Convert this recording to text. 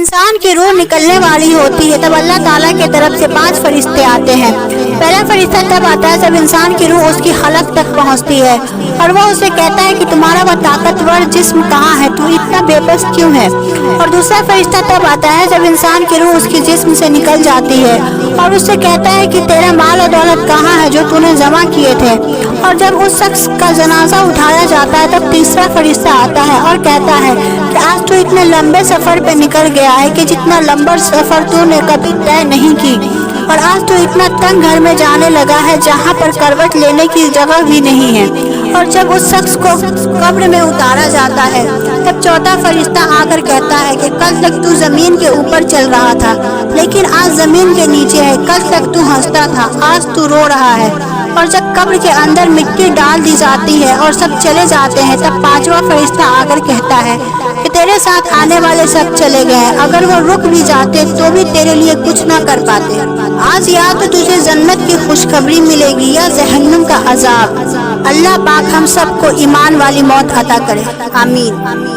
इंसान की रूह निकलने वाली होती है तब अल्लाह ताला की तरफ से 5 फरिश्ते आते हैं। पहला फरिश्ता तब आता है जब इंसान की रूह उसकी हलक तक पहुंचती है और वो उसे कहता है कि तुम्हारा वह ताकतवर जिस्म कहाँ है, तू इतना बेबस क्यों है। और दूसरा फरिश्ता तब आता है जब इंसान की रूह उसके जिस्म से निकल जाती है और उससे कहता है कि तेरा माल और दौलत कहाँ है जो तूने जमा किए थे। और जब उस शख्स का जनाजा उठाया जाता है तब तीसरा फरिश्ता आता है और कहता है कि आज तू इतने लंबे सफर पे निकल गया है कि जितना लंबा सफर तूने कभी तय नहीं की, और आज तो इतना तंग घर में जाने लगा है जहाँ पर करवट लेने की जगह भी नहीं है। और जब उस शख्स को कब्र में उतारा जाता है तब चौथा फरिश्ता आकर कहता है कि कल तक तू जमीन के ऊपर चल रहा था लेकिन आज जमीन के नीचे है, कल तक तू हंसता था आज तू रो रहा है। और जब कब्र के अंदर मिट्टी डाल दी जाती है और सब चले जाते हैं तब पांचवा फरिश्ता आकर कहता है कि तेरे साथ आने वाले सब चले गए हैं, अगर वो रुक भी जाते तो भी तेरे लिए कुछ ना कर पाते। आज या तो तुझे जन्नत की खुशखबरी मिलेगी या जहन्नम का अजाब। अल्लाह पाक हम सबको ईमान वाली मौत अता करे, आमीन।